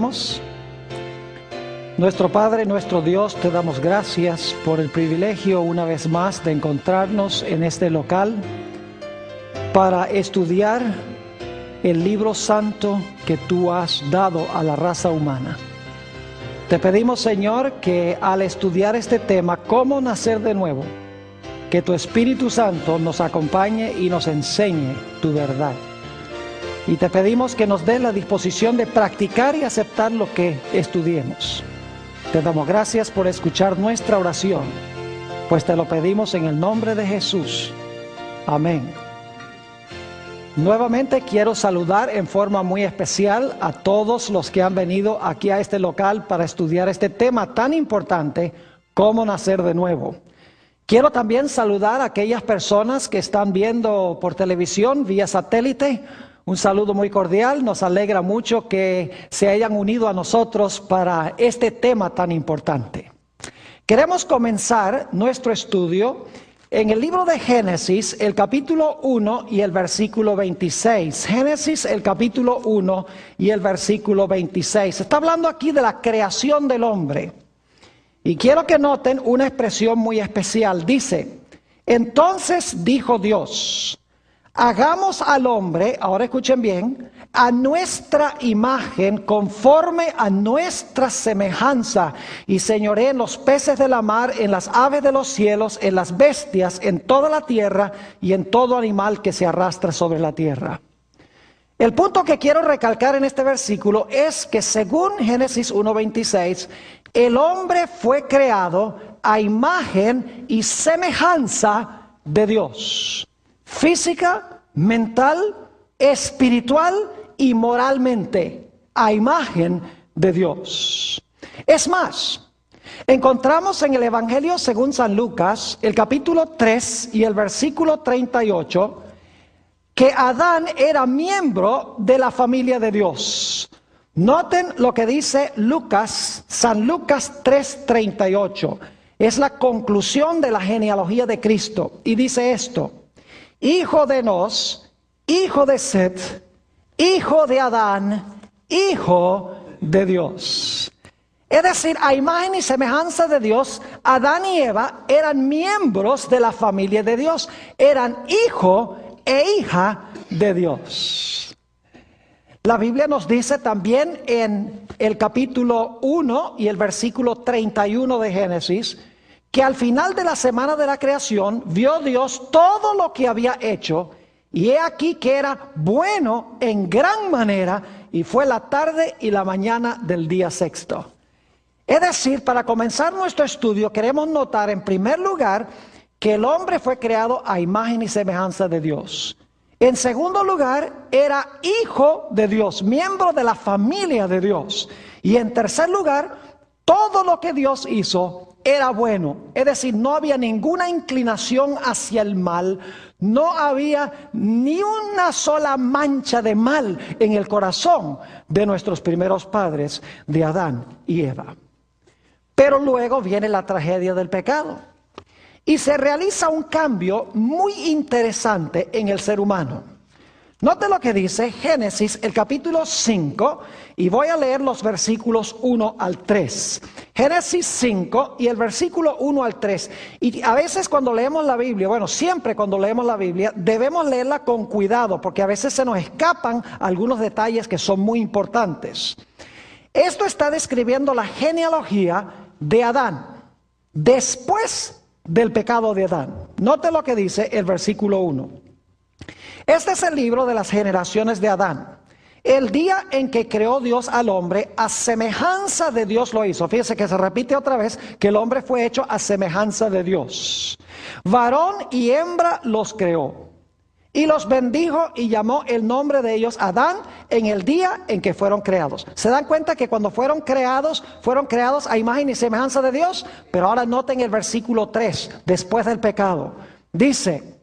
Oremos. Nuestro Padre, nuestro Dios, te damos gracias por el privilegio una vez más de encontrarnos en este local para estudiar el libro santo que tú has dado a la raza humana. Te pedimos, Señor, que al estudiar este tema, cómo nacer de nuevo, que tu Espíritu Santo nos acompañe y nos enseñe tu verdad. Y te pedimos que nos dé la disposición de practicar y aceptar lo que estudiemos. Te damos gracias por escuchar nuestra oración, pues te lo pedimos en el nombre de Jesús. Amén. Nuevamente quiero saludar en forma muy especial a todos los que han venido aquí a este local para estudiar este tema tan importante, cómo nacer de nuevo. Quiero también saludar a aquellas personas que están viendo por televisión, vía satélite. Un saludo muy cordial, nos alegra mucho que se hayan unido a nosotros para este tema tan importante. Queremos comenzar nuestro estudio en el libro de Génesis, el capítulo 1 y el versículo 26. Génesis, el capítulo 1 y el versículo 26. Está hablando aquí de la creación del hombre. Y quiero que noten una expresión muy especial. Dice, entonces dijo Dios, hagamos al hombre, ahora escuchen bien, a nuestra imagen, conforme a nuestra semejanza, y señoree en los peces de la mar, en las aves de los cielos, en las bestias, en toda la tierra y en todo animal que se arrastra sobre la tierra. El punto que quiero recalcar en este versículo es que según Génesis 1:26, el hombre fue creado a imagen y semejanza de Dios. Física, mental, espiritual y moralmente, a imagen de Dios. Es más, encontramos en el Evangelio según San Lucas, el capítulo 3 y el versículo 38, que Adán era miembro de la familia de Dios. Noten lo que dice Lucas, San Lucas 3:38. Es la conclusión de la genealogía de Cristo. Y dice esto, hijo de Enos, hijo de Set, hijo de Adán, hijo de Dios. Es decir, a imagen y semejanza de Dios, Adán y Eva eran miembros de la familia de Dios. Eran hijo e hija de Dios. La Biblia nos dice también en el capítulo 1 y el versículo 31 de Génesis, que al final de la semana de la creación vio Dios todo lo que había hecho, y he aquí que era bueno en gran manera, y fue la tarde y la mañana del día sexto. Es decir, para comenzar nuestro estudio queremos notar en primer lugar que el hombre fue creado a imagen y semejanza de Dios. En segundo lugar, era hijo de Dios, miembro de la familia de Dios. Y en tercer lugar, todo lo que Dios hizo era bueno. Es decir, no había ninguna inclinación hacia el mal. No había ni una sola mancha de mal en el corazón de nuestros primeros padres, de Adán y Eva. Pero luego viene la tragedia del pecado. Y se realiza un cambio muy interesante en el ser humano. Note lo que dice Génesis, el capítulo 5, y voy a leer los versículos 1 al 3. Génesis 5 y el versículo 1 al 3. Y a veces cuando leemos la Biblia, bueno, siempre cuando leemos la Biblia, debemos leerla con cuidado, porque a veces se nos escapan algunos detalles que son muy importantes. Esto está describiendo la genealogía de Adán, después del pecado de Adán. Note lo que dice el versículo 1. Este es el libro de las generaciones de Adán. El día en que creó Dios al hombre, a semejanza de Dios lo hizo. Fíjese que se repite otra vez que el hombre fue hecho a semejanza de Dios. Varón y hembra los creó. Y los bendijo y llamó el nombre de ellos Adán en el día en que fueron creados. ¿Se dan cuenta que cuando fueron creados a imagen y semejanza de Dios? Pero ahora noten el versículo 3, después del pecado. Dice,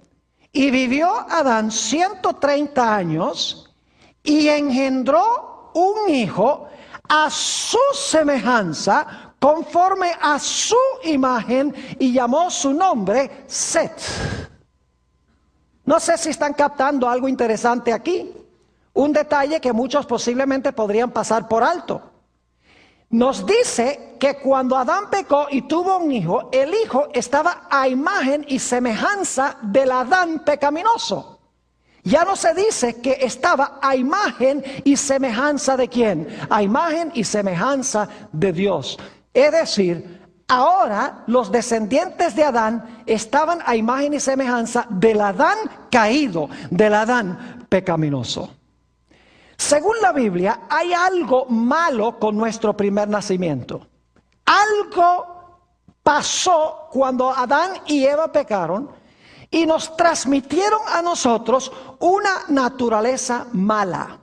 y vivió Adán 130 años y engendró un hijo a su semejanza, conforme a su imagen, y llamó su nombre Set. No sé si están captando algo interesante aquí. Un detalle que muchos posiblemente podrían pasar por alto. nos dice que cuando Adán pecó y tuvo un hijo, el hijo estaba a imagen y semejanza del Adán pecaminoso. Ya no se dice que estaba a imagen y semejanza de quién, a imagen y semejanza de Dios. Es decir, ahora los descendientes de Adán estaban a imagen y semejanza del Adán caído, del Adán pecaminoso. Según la Biblia, hay algo malo con nuestro primer nacimiento. Algo pasó cuando Adán y Eva pecaron y nos transmitieron a nosotros una naturaleza mala.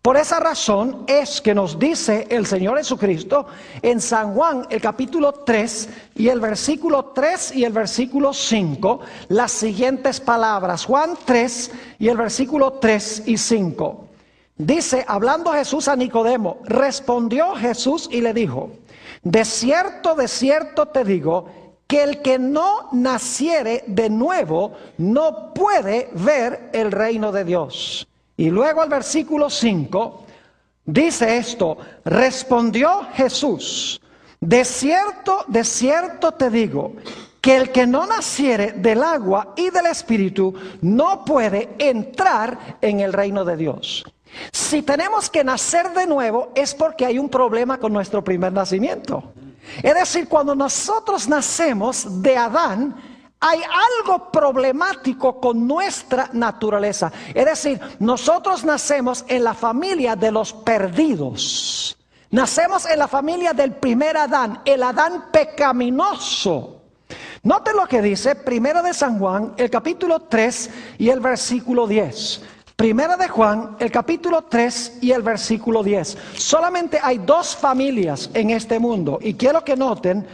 Por esa razón es que nos dice el Señor Jesucristo en San Juan, el capítulo 3 y el versículo 3 y el versículo 5, las siguientes palabras. Juan 3 y el versículo 3 y 5. Dice, hablando Jesús a Nicodemo, respondió Jesús y le dijo, de cierto te digo, que el que no naciere de nuevo no puede ver el reino de Dios. Y luego el versículo 5 dice esto, respondió Jesús, de cierto te digo, que el que no naciere del agua y del Espíritu no puede entrar en el reino de Dios. Si tenemos que nacer de nuevo es porque hay un problema con nuestro primer nacimiento. Es decir, cuando nosotros nacemos de Adán, hay algo problemático con nuestra naturaleza. Es decir, nosotros nacemos en la familia de los perdidos. Nacemos en la familia del primer Adán, el Adán pecaminoso. Noten lo que dice Primera de San Juan, el capítulo 3 y el versículo 10. Primera de Juan, el capítulo 3 y el versículo 10. Solamente hay dos familias en este mundo y quiero que noten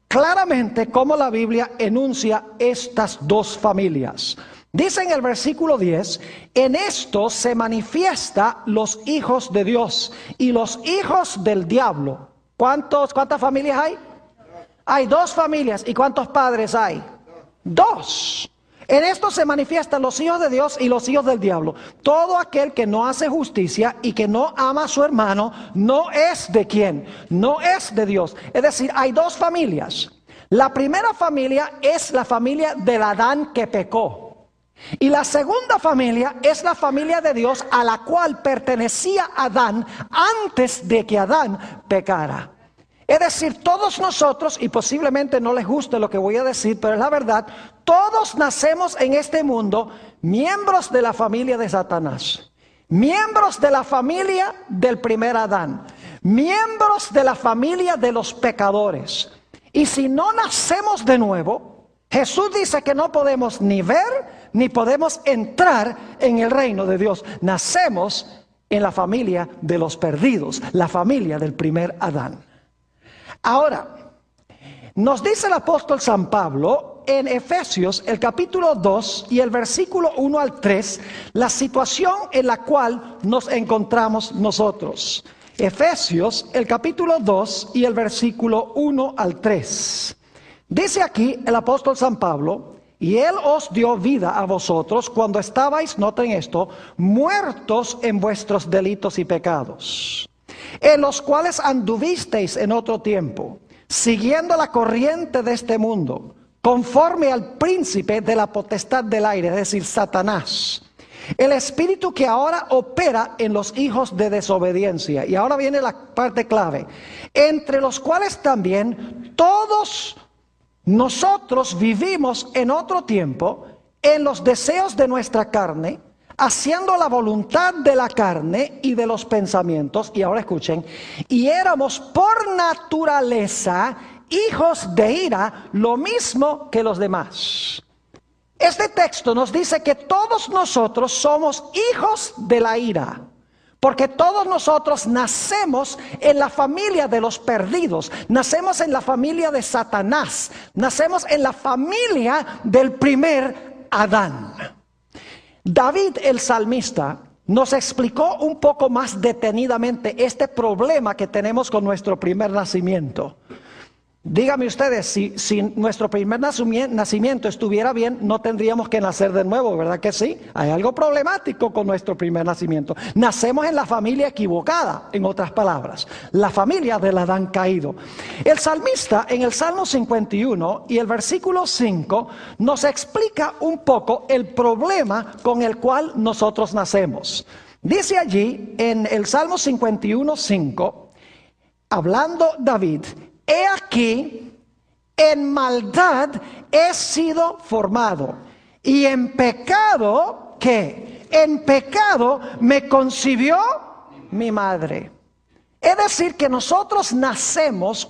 claramente cómo la Biblia enuncia estas dos familias. Dice en el versículo 10, en esto se manifiesta los hijos de Dios y los hijos del diablo. ¿Cuántas familias hay? Hay dos familias. ¿Y cuántos padres hay? Dos. En esto se manifiestan los hijos de Dios y los hijos del diablo. Todo aquel que no hace justicia y que no ama a su hermano, no es de quién, no es de Dios. Es decir, hay dos familias. La primera familia es la familia del Adán que pecó. Y la segunda familia es la familia de Dios a la cual pertenecía Adán antes de que Adán pecara. Es decir, todos nosotros, y posiblemente no les guste lo que voy a decir, pero es la verdad, todos nacemos en este mundo miembros de la familia de Satanás, miembros de la familia del primer Adán, miembros de la familia de los pecadores. Y si no nacemos de nuevo, Jesús dice que no podemos ni ver ni podemos entrar en el reino de Dios. Nacemos en la familia de los perdidos, la familia del primer Adán. Ahora, nos dice el apóstol San Pablo en Efesios, el capítulo 2 y el versículo 1 al 3, la situación en la cual nos encontramos nosotros. Efesios, el capítulo 2 y el versículo 1 al 3. Dice aquí el apóstol San Pablo, y Él os dio vida a vosotros cuando estabais, noten esto, muertos en vuestros delitos y pecados, en los cuales anduvisteis en otro tiempo, siguiendo la corriente de este mundo, conforme al príncipe de la potestad del aire, es decir, Satanás, el espíritu que ahora opera en los hijos de desobediencia. Y ahora viene la parte clave, entre los cuales también todos nosotros vivimos en otro tiempo, en los deseos de nuestra carne, haciendo la voluntad de la carne y de los pensamientos. Y ahora escuchen, y éramos por naturaleza hijos de ira, lo mismo que los demás. Este texto nos dice que todos nosotros somos hijos de la ira, porque todos nosotros nacemos en la familia de los perdidos, nacemos en la familia de Satanás, nacemos en la familia del primer Adán. David el salmista nos explicó un poco más detenidamente este problema que tenemos con nuestro primer nacimiento. Dígame ustedes, si nuestro primer nacimiento estuviera bien, no tendríamos que nacer de nuevo, ¿verdad que sí? Hay algo problemático con nuestro primer nacimiento. Nacemos en la familia equivocada, en otras palabras, la familia del Adán caído. El salmista en el Salmo 51 y el versículo 5 nos explica un poco el problema con el cual nosotros nacemos. Dice allí en el Salmo 51:5, hablando David: he aquí, en maldad he sido formado, y en pecado, ¿qué? En pecado me concibió mi madre. Es decir, que nosotros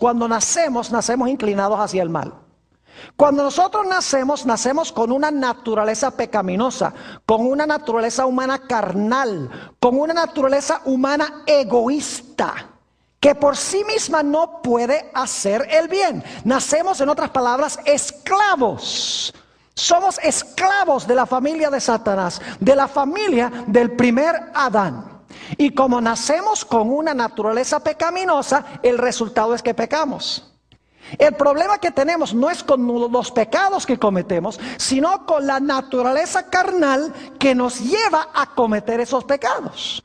cuando nacemos inclinados hacia el mal. Cuando nosotros nacemos con una naturaleza pecaminosa, con una naturaleza humana carnal, con una naturaleza humana egoísta, que por sí misma no puede hacer el bien. Nacemos, en otras palabras, esclavos. Somos esclavos de la familia de Satanás, de la familia del primer Adán. Y como nacemos con una naturaleza pecaminosa, el resultado es que pecamos. El problema que tenemos no es con los pecados que cometemos, sino con la naturaleza carnal que nos lleva a cometer esos pecados.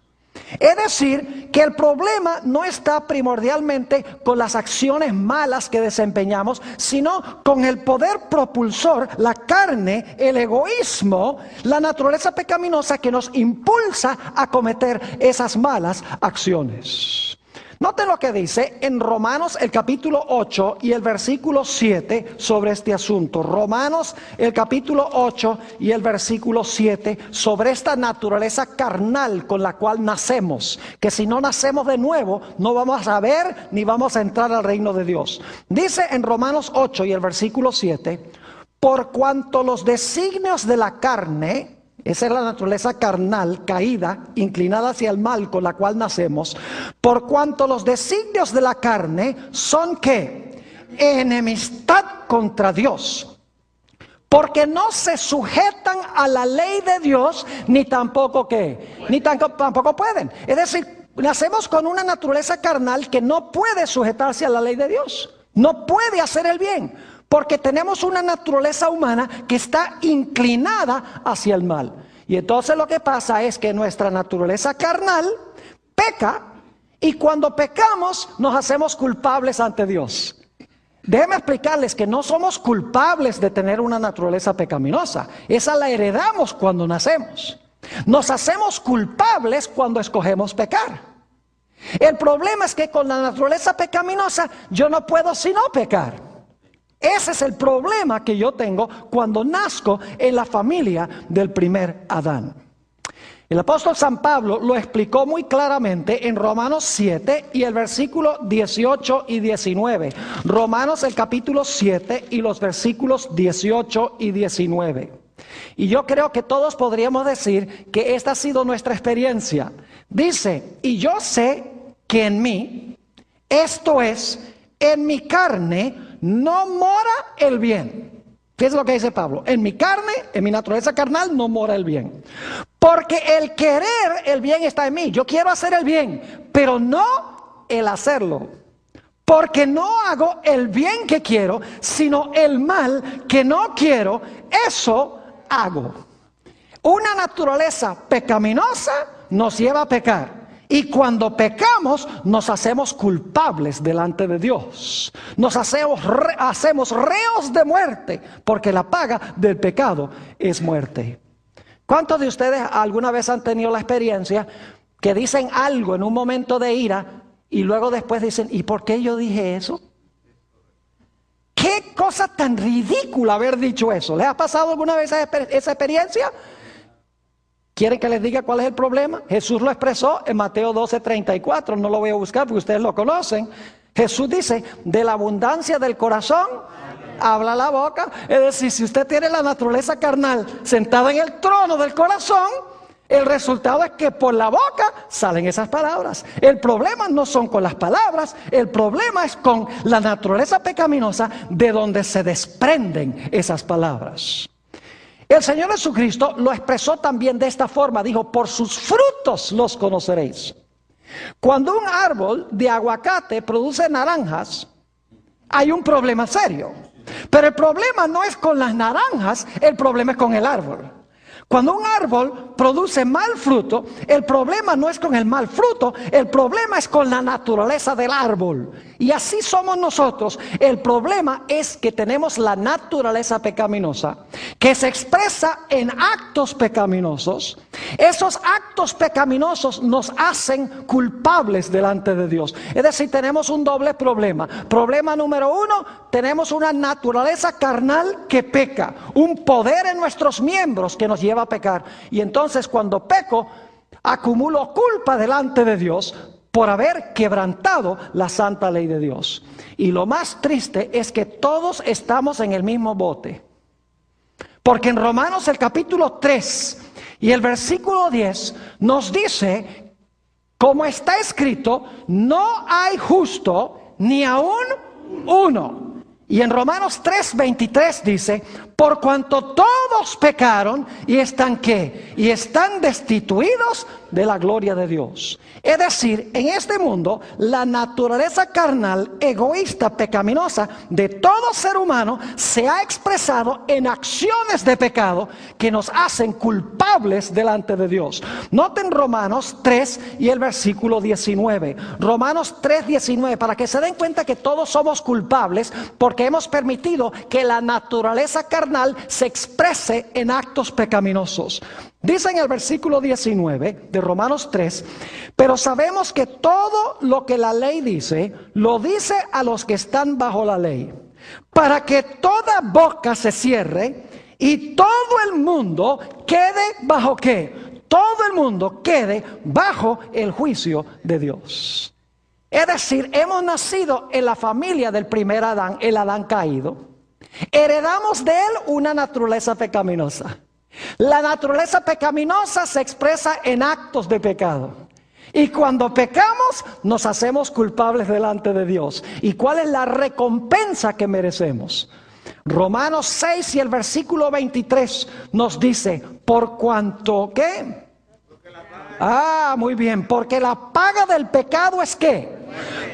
Es decir, que el problema no está primordialmente con las acciones malas que desempeñamos, sino con el poder propulsor, la carne, el egoísmo, la naturaleza pecaminosa que nos impulsa a cometer esas malas acciones. Noten lo que dice en Romanos el capítulo 8 y el versículo 7 sobre este asunto. Romanos el capítulo 8 y el versículo 7 sobre esta naturaleza carnal con la cual nacemos. Que si no nacemos de nuevo no vamos a ver ni vamos a entrar al reino de Dios. Dice en Romanos 8 y el versículo 7: por cuanto los designios de la carne... Esa es la naturaleza carnal, caída, inclinada hacia el mal con la cual nacemos. Por cuanto los designios de la carne son ¿qué? Enemistad contra Dios. Porque no se sujetan a la ley de Dios, ni tampoco ¿qué? Ni tampoco pueden. Es decir, nacemos con una naturaleza carnal que no puede sujetarse a la ley de Dios. No puede hacer el bien. Porque tenemos una naturaleza humana que está inclinada hacia el mal. Y entonces lo que pasa es que nuestra naturaleza carnal peca, y cuando pecamos nos hacemos culpables ante Dios. Déjenme explicarles que no somos culpables de tener una naturaleza pecaminosa. Esa la heredamos cuando nacemos. Nos hacemos culpables cuando escogemos pecar. El problema es que con la naturaleza pecaminosa yo no puedo sino pecar. Ese es el problema que yo tengo cuando nazco en la familia del primer Adán. El apóstol San Pablo lo explicó muy claramente en Romanos 7 y el versículo 18 y 19. Romanos el capítulo 7 y los versículos 18 y 19. Y yo creo que todos podríamos decir que esta ha sido nuestra experiencia. Dice: y yo sé que en mí, esto es, en mi carne, no mora el bien. Fíjense lo que dice Pablo: en mi carne, en mi naturaleza carnal, no mora el bien. Porque el querer el bien está en mí. Yo quiero hacer el bien, pero no el hacerlo. Porque no hago el bien que quiero, sino el mal que no quiero, eso hago. Una naturaleza pecaminosa nos lleva a pecar. Y cuando pecamos nos hacemos culpables delante de Dios. Nos hacemos reos de muerte, porque la paga del pecado es muerte. ¿Cuántos de ustedes alguna vez han tenido la experiencia que dicen algo en un momento de ira y luego después dicen: ¿y por qué yo dije eso? ¿Qué cosa tan ridícula haber dicho eso? ¿Les ha pasado alguna vez esa experiencia? ¿Quieren que les diga cuál es el problema? Jesús lo expresó en Mateo 12:34, no lo voy a buscar porque ustedes lo conocen. Jesús dice: de la abundancia del corazón habla la boca. Es decir, si usted tiene la naturaleza carnal sentada en el trono del corazón, el resultado es que por la boca salen esas palabras. El problema no son con las palabras, el problema es con la naturaleza pecaminosa de donde se desprenden esas palabras. El Señor Jesucristo lo expresó también de esta forma. Dijo: por sus frutos los conoceréis. Cuando un árbol de aguacate produce naranjas, hay un problema serio. Pero el problema no es con las naranjas, el problema es con el árbol. Cuando un árbol produce mal fruto, el problema no es con el mal fruto, el problema es con la naturaleza del árbol. Y así somos nosotros. El problema es que tenemos la naturaleza pecaminosa, que se expresa en actos pecaminosos. Esos actos pecaminosos nos hacen culpables delante de Dios. Es decir, tenemos un doble problema. Problema número uno, tenemos una naturaleza carnal que peca, un poder en nuestros miembros que nos lleva a pecar. Y entonces cuando peco, acumulo culpa delante de Dios por haber quebrantado la santa ley de Dios. Y lo más triste es que todos estamos en el mismo bote. Porque en Romanos el capítulo 3 y el versículo 10 nos dice, como está escrito, no hay justo ni aún uno. Y en Romanos 3:23 dice, por cuanto todos pecaron y están ¿qué? Y están destituidos de la gloria de Dios. Es decir, en este mundo, la naturaleza carnal, egoísta, pecaminosa de todo ser humano se ha expresado en acciones de pecado que nos hacen culpables delante de Dios. Noten Romanos 3 y el versículo 19. Romanos 3:19, para que se den cuenta que todos somos culpables porque hemos permitido que la naturaleza carnal se exprese en actos pecaminosos. Dice en el versículo 19 de Romanos 3, pero sabemos que todo lo que la ley dice, lo dice a los que están bajo la ley, para que toda boca se cierre y todo el mundo quede bajo ¿qué? Todo el mundo quede bajo el juicio de Dios. Es decir, hemos nacido en la familia del primer Adán, el Adán caído. Heredamos de él una naturaleza pecaminosa. La naturaleza pecaminosa se expresa en actos de pecado. Y cuando pecamos, nos hacemos culpables delante de Dios. ¿Y cuál es la recompensa que merecemos? Romanos 6 y el versículo 23 nos dice, por cuanto, ¿qué? Muy bien, porque la paga del pecado es ¿qué?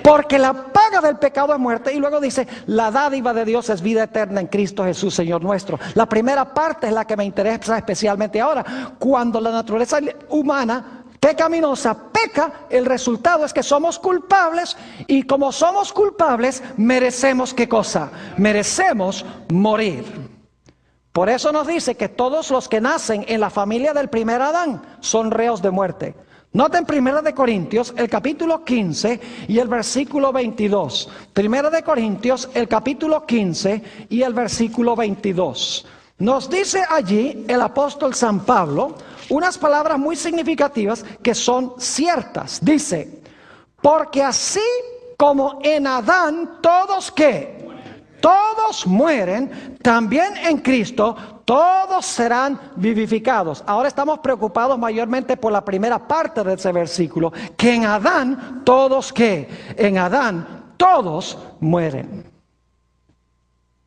Porque la paga del pecado es muerte. Y luego dice, la dádiva de Dios es vida eterna en Cristo Jesús, Señor nuestro. La primera parte es la que me interesa especialmente ahora. Cuando la naturaleza humana pecaminosa peca, el resultado es que somos culpables. Y como somos culpables, merecemos ¿qué cosa? Merecemos morir. Por eso nos dice que todos los que nacen en la familia del primer Adán son reos de muerte. Noten 1 de Corintios, el capítulo 15 y el versículo 22. 1 de Corintios, el capítulo 15 y el versículo 22. Nos dice allí el apóstol San Pablo unas palabras muy significativas que son ciertas. Dice, porque así como en Adán todos ¿qué? Todos mueren, también en Cristo todos serán vivificados. Ahora estamos preocupados mayormente por la primera parte de ese versículo, que en Adán todos ¿qué? En Adán todos mueren.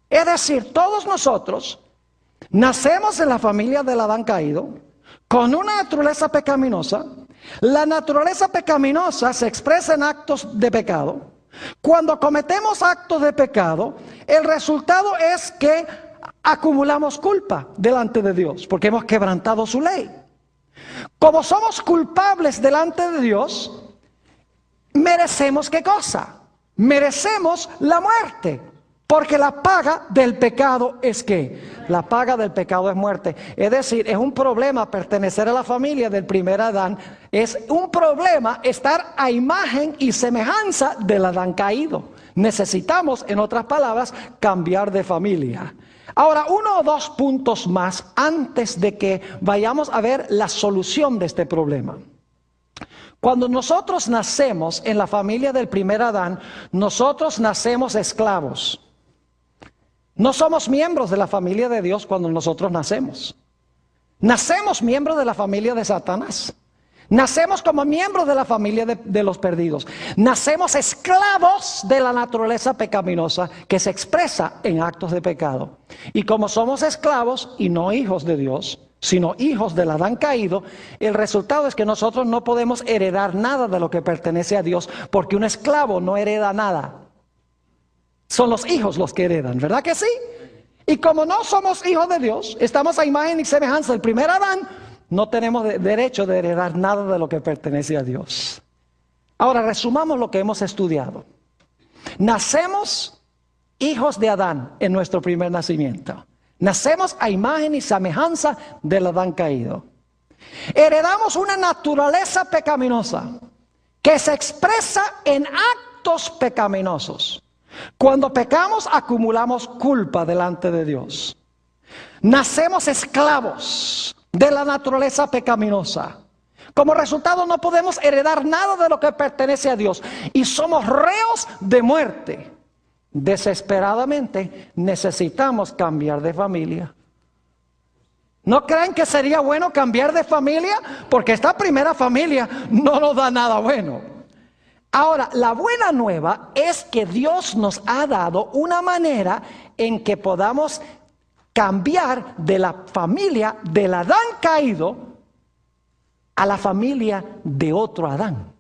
Es decir, todos nosotros nacemos en la familia del Adán caído, con una naturaleza pecaminosa. La naturaleza pecaminosa se expresa en actos de pecado. Cuando cometemos actos de pecado, el resultado es que acumulamos culpa delante de Dios, porque hemos quebrantado su ley. Como somos culpables delante de Dios, merecemos ¿qué cosa? Merecemos la muerte, porque la paga del pecado es ¿qué? La paga del pecado es muerte. Es decir, es un problema pertenecer a la familia del primer Adán. Es un problema estar a imagen y semejanza del Adán caído. Necesitamos, en otras palabras, cambiar de familia. Ahora, 1 o 2 puntos más antes de que vayamos a ver la solución de este problema. Cuando nosotros nacemos en la familia del primer Adán, nosotros nacemos esclavos. No somos miembros de la familia de Dios cuando nosotros nacemos. Nacemos miembros de la familia de Satanás. Nacemos como miembros de la familia de los perdidos. Nacemos esclavos de la naturaleza pecaminosa que se expresa en actos de pecado. Y como somos esclavos y no hijos de Dios, sino hijos del Adán caído, el resultado es que nosotros no podemos heredar nada de lo que pertenece a Dios, porque un esclavo no hereda nada. Son los hijos los que heredan, ¿verdad que sí? Y como no somos hijos de Dios, estamos a imagen y semejanza del primer Adán, no tenemos derecho de heredar nada de lo que pertenece a Dios. Ahora, resumamos lo que hemos estudiado. Nacemos hijos de Adán en nuestro primer nacimiento. Nacemos a imagen y semejanza del Adán caído. Heredamos una naturaleza pecaminosa que se expresa en actos pecaminosos. Cuando pecamos, acumulamos culpa delante de Dios. Nacemos esclavos de la naturaleza pecaminosa. Como resultado, no podemos heredar nada de lo que pertenece a Dios. Y somos reos de muerte. Desesperadamente necesitamos cambiar de familia. ¿No creen que sería bueno cambiar de familia? Porque esta primera familia no nos da nada bueno. Ahora, la buena nueva es que Dios nos ha dado una manera en que podamos cambiar de la familia del Adán caído a la familia de otro Adán.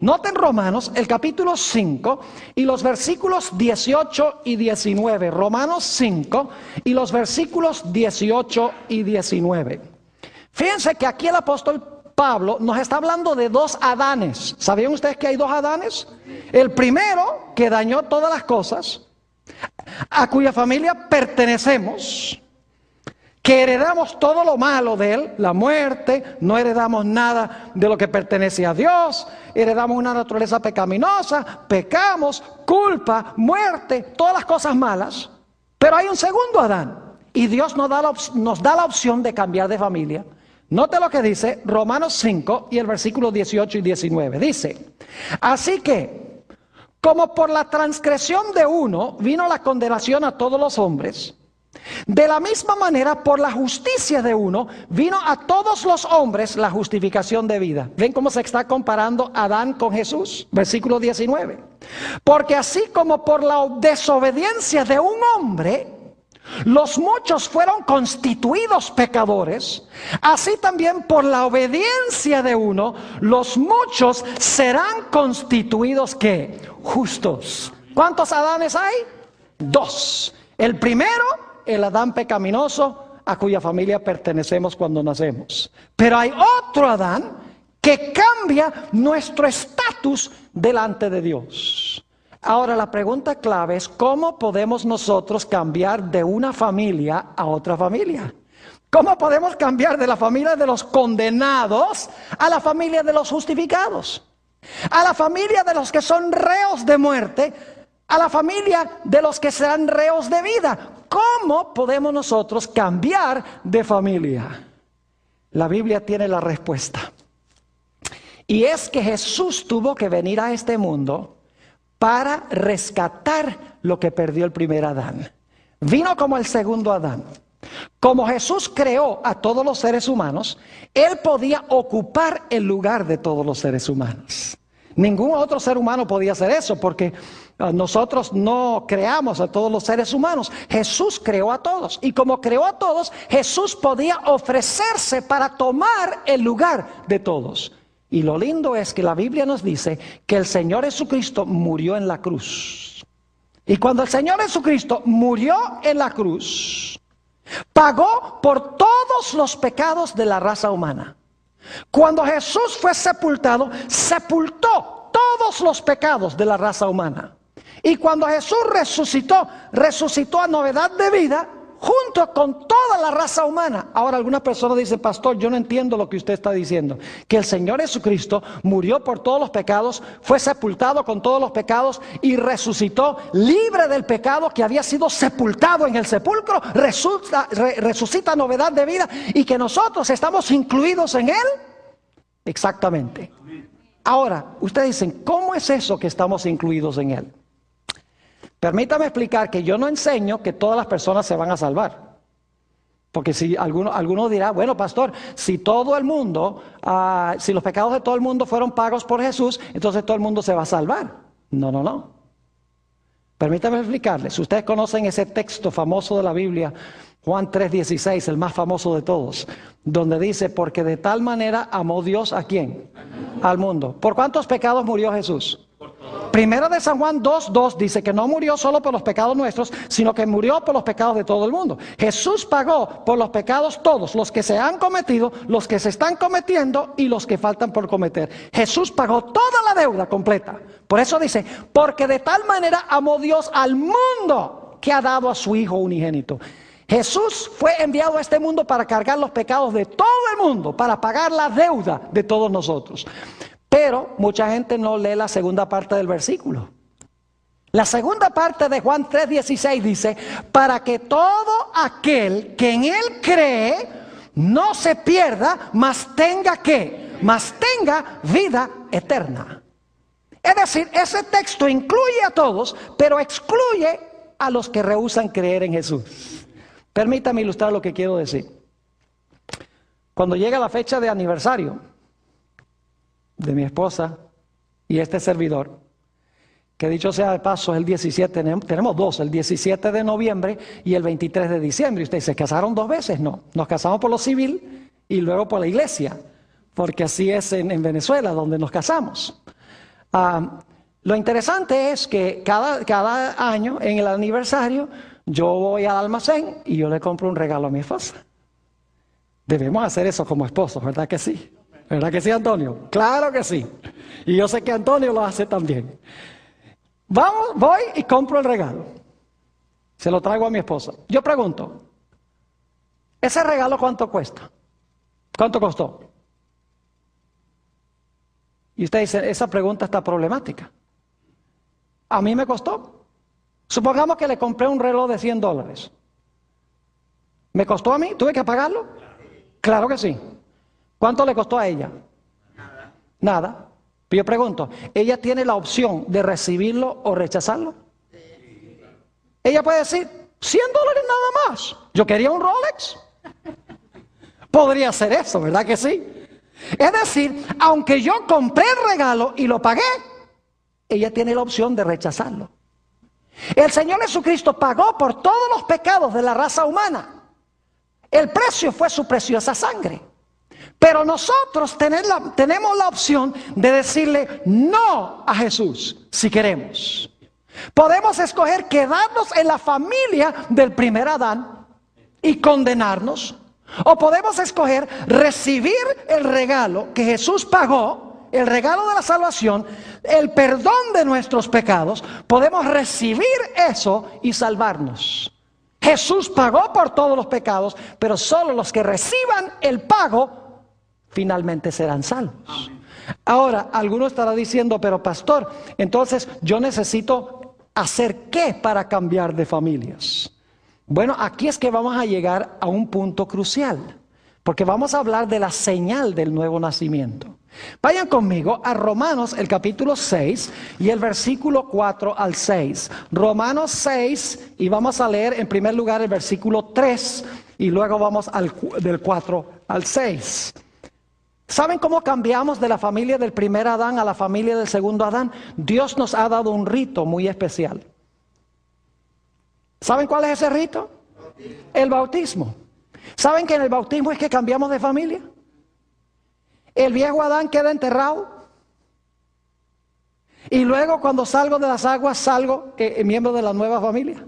Noten Romanos, el capítulo 5 y los versículos 18 y 19. Romanos 5 y los versículos 18 y 19. Fíjense que aquí el apóstol Pablo nos está hablando de dos Adanes. ¿Sabían ustedes que hay dos Adanes? El primero, que dañó todas las cosas, a cuya familia pertenecemos, que heredamos todo lo malo de él, la muerte, no heredamos nada de lo que pertenece a Dios, heredamos una naturaleza pecaminosa, pecamos, culpa, muerte, todas las cosas malas. Pero hay un segundo Adán, y Dios nos da la opción de cambiar de familia. Note lo que dice Romanos 5 y el versículo 18 y 19. Dice, así que, como por la transgresión de uno vino la condenación a todos los hombres, de la misma manera por la justicia de uno vino a todos los hombres la justificación de vida. ¿Ven cómo se está comparando Adán con Jesús? Versículo 19. Porque así como por la desobediencia de un hombre los muchos fueron constituidos pecadores, así también por la obediencia de uno, los muchos serán constituidos ¿qué? Justos. ¿Cuántos Adanes hay? Dos. El primero, el Adán pecaminoso, a cuya familia pertenecemos cuando nacemos. Pero hay otro Adán que cambia nuestro estatus delante de Dios. Ahora la pregunta clave es, ¿cómo podemos nosotros cambiar de una familia a otra familia? ¿Cómo podemos cambiar de la familia de los condenados a la familia de los justificados? A la familia de los que son reos de muerte, a la familia de los que serán reos de vida. ¿Cómo podemos nosotros cambiar de familia? La Biblia tiene la respuesta. Y es que Jesús tuvo que venir a este mundo para rescatar lo que perdió el primer Adán. Vino como el segundo Adán. Como Jesús creó a todos los seres humanos, Él podía ocupar el lugar de todos los seres humanos. Ningún otro ser humano podía hacer eso porque nosotros no creamos a todos los seres humanos. Jesús creó a todos. Y como creó a todos, Jesús podía ofrecerse para tomar el lugar de todos. Y lo lindo es que la Biblia nos dice que el Señor Jesucristo murió en la cruz. Y cuando el Señor Jesucristo murió en la cruz, pagó por todos los pecados de la raza humana. Cuando Jesús fue sepultado, sepultó todos los pecados de la raza humana. Y cuando Jesús resucitó, resucitó a novedad de vida junto con toda la raza humana. Ahora algunas personas dicen, pastor, yo no entiendo lo que usted está diciendo. Que el Señor Jesucristo murió por todos los pecados, fue sepultado con todos los pecados y resucitó libre del pecado que había sido sepultado en el sepulcro, resucita novedad de vida y que nosotros estamos incluidos en Él. Exactamente. Ahora, ustedes dicen, ¿cómo es eso que estamos incluidos en Él? Permítame explicar que yo no enseño que todas las personas se van a salvar. Porque si alguno dirá, bueno, pastor, si todo el mundo, si los pecados de todo el mundo fueron pagos por Jesús, entonces todo el mundo se va a salvar. No. Permítame explicarles. Ustedes conocen ese texto famoso de la Biblia, Juan 3:16, el más famoso de todos, donde dice, porque de tal manera amó Dios ¿a quién? Al mundo. ¿Por cuántos pecados murió Jesús? Primera de San Juan 2:2 dice que no murió solo por los pecados nuestros, sino que murió por los pecados de todo el mundo. Jesús pagó por los pecados todos, los que se han cometido, los que se están cometiendo y los que faltan por cometer. Jesús pagó toda la deuda completa. Por eso dice, porque de tal manera amó Dios al mundo que ha dado a su Hijo unigénito. Jesús fue enviado a este mundo para cargar los pecados de todo el mundo, para pagar la deuda de todos nosotros. Pero mucha gente no lee la segunda parte del versículo. La segunda parte de Juan 3:16 dice, para que todo aquel que en Él cree no se pierda, mas tenga ¿qué? Mas tenga vida eterna. Es decir, ese texto incluye a todos, pero excluye a los que rehúsan creer en Jesús. Permítame ilustrar lo que quiero decir. Cuando llega la fecha de aniversario de mi esposa y este servidor, que dicho sea de paso es el 17, tenemos dos, el 17 de noviembre y el 23 de diciembre. ¿Y ustedes se casaron dos veces? No, nos casamos por lo civil y luego por la iglesia, porque así es en Venezuela donde nos casamos. Lo interesante es que cada año en el aniversario yo voy al almacén y yo le compro un regalo a mi esposa. Debemos hacer eso como esposos, ¿verdad que sí? ¿Verdad que sí, Antonio? Claro que sí. Y yo sé que Antonio lo hace también. Voy y compro el regalo. Se lo traigo a mi esposa. Yo pregunto, ¿ese regalo cuánto cuesta? ¿Cuánto costó? Y usted dice, esa pregunta está problemática. A mí me costó. Supongamos que le compré un reloj de $100. ¿Me costó a mí? ¿Tuve que pagarlo? Claro que sí. ¿Cuánto le costó a ella? Nada. Pero yo pregunto, ¿ella tiene la opción de recibirlo o rechazarlo? Ella puede decir, $100 nada más. Yo quería un Rolex. Podría hacer eso, ¿verdad que sí? Es decir, aunque yo compré el regalo y lo pagué, ella tiene la opción de rechazarlo. El Señor Jesucristo pagó por todos los pecados de la raza humana. El precio fue su preciosa sangre. Pero nosotros tenemos la opción de decirle no a Jesús si queremos. Podemos escoger quedarnos en la familia del primer Adán y condenarnos. O podemos escoger recibir el regalo que Jesús pagó, el regalo de la salvación, el perdón de nuestros pecados. Podemos recibir eso y salvarnos. Jesús pagó por todos los pecados, pero solo los que reciban el pago finalmente serán salvos. Ahora, alguno estará diciendo, pero pastor, entonces yo necesito hacer ¿qué para cambiar de familias? Bueno, aquí es que vamos a llegar a un punto crucial, porque vamos a hablar de la señal del nuevo nacimiento. Vayan conmigo a Romanos, el capítulo 6 y el versículo 4 al 6. Romanos 6, y vamos a leer en primer lugar el versículo 3 y luego vamos del 4 al 6. ¿Saben cómo cambiamos de la familia del primer Adán a la familia del segundo Adán? Dios nos ha dado un rito muy especial. ¿Saben cuál es ese rito? El bautismo. ¿Saben que en el bautismo es que cambiamos de familia? El viejo Adán queda enterrado. Y luego cuando salgo de las aguas salgo miembro de la nueva familia.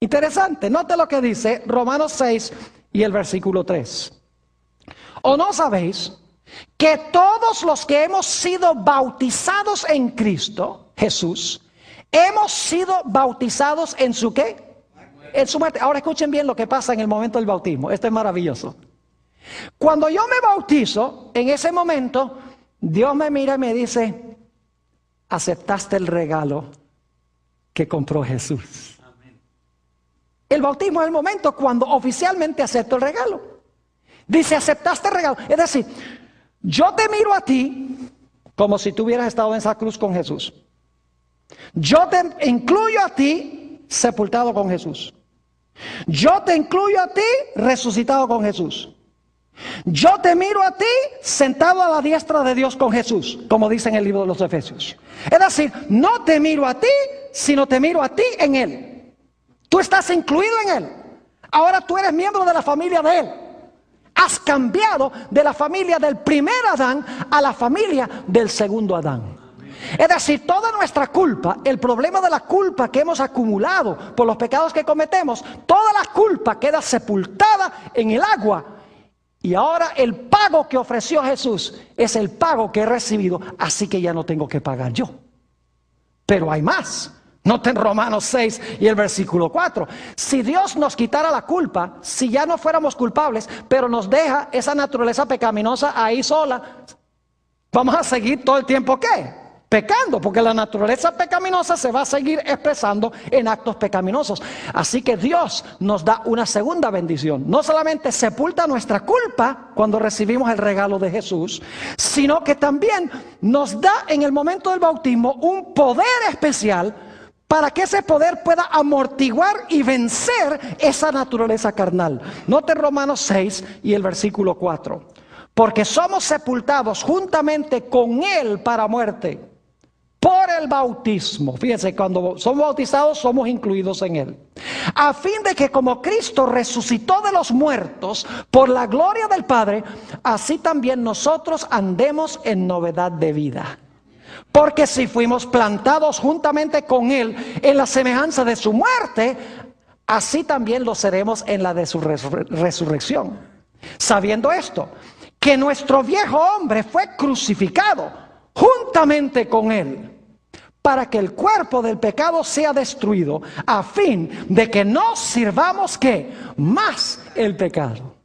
Interesante. Note lo que dice Romanos 6 y el versículo 3. ¿O no sabéis que todos los que hemos sido bautizados en Cristo Jesús, hemos sido bautizados en su ¿qué? En su muerte. Ahora escuchen bien lo que pasa en el momento del bautismo. Esto es maravilloso. Cuando yo me bautizo, en ese momento, Dios me mira y me dice, aceptaste el regalo que compró Jesús. El bautismo es el momento cuando oficialmente acepto el regalo. Dice, aceptaste el regalo. Es decir, yo te miro a ti como si tú hubieras estado en esa cruz con Jesús. Yo te incluyo a ti sepultado con Jesús. Yo te incluyo a ti resucitado con Jesús. Yo te miro a ti sentado a la diestra de Dios con Jesús, como dice en el libro de los Efesios. Es decir, no te miro a ti, sino te miro a ti en Él. Tú estás incluido en Él. Ahora tú eres miembro de la familia de Él. Has cambiado de la familia del primer Adán a la familia del segundo Adán. Es decir, toda nuestra culpa, el problema de la culpa que hemos acumulado por los pecados que cometemos, toda la culpa queda sepultada en el agua. Y ahora el pago que ofreció Jesús es el pago que he recibido, así que ya no tengo que pagar yo. Pero hay más. Noten Romanos 6 y el versículo 4. Si Dios nos quitara la culpa, si ya no fuéramos culpables, pero nos deja esa naturaleza pecaminosa ahí sola, vamos a seguir todo el tiempo ¿qué? Pecando, porque la naturaleza pecaminosa se va a seguir expresando en actos pecaminosos. Así que Dios nos da una segunda bendición. No solamente sepulta nuestra culpa cuando recibimos el regalo de Jesús, sino que también nos da en el momento del bautismo un poder especial para que ese poder pueda amortiguar y vencer esa naturaleza carnal. Note Romanos 6 y el versículo 4. Porque somos sepultados juntamente con Él para muerte por el bautismo. Fíjense, cuando somos bautizados somos incluidos en Él. A fin de que como Cristo resucitó de los muertos por la gloria del Padre, así también nosotros andemos en novedad de vida. Porque si fuimos plantados juntamente con Él en la semejanza de su muerte, así también lo seremos en la de su resurrección. Sabiendo esto, que nuestro viejo hombre fue crucificado juntamente con Él, para que el cuerpo del pecado sea destruido, a fin de que no sirvamos ¿qué? Más el pecado.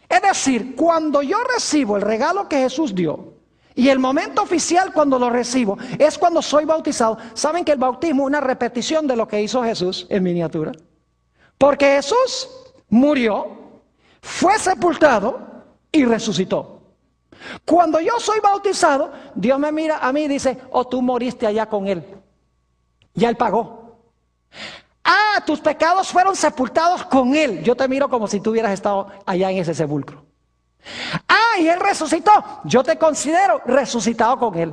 Es decir, cuando yo recibo el regalo que Jesús dio, y el momento oficial cuando lo recibo, es cuando soy bautizado. ¿Saben que el bautismo es una repetición de lo que hizo Jesús en miniatura? Porque Jesús murió, fue sepultado y resucitó. Cuando yo soy bautizado, Dios me mira a mí y dice, oh, tú moriste allá con Él. Ya Él pagó. Ah, tus pecados fueron sepultados con Él. Yo te miro como si tú hubieras estado allá en ese sepulcro. Ah, y Él resucitó. Yo te considero resucitado con Él.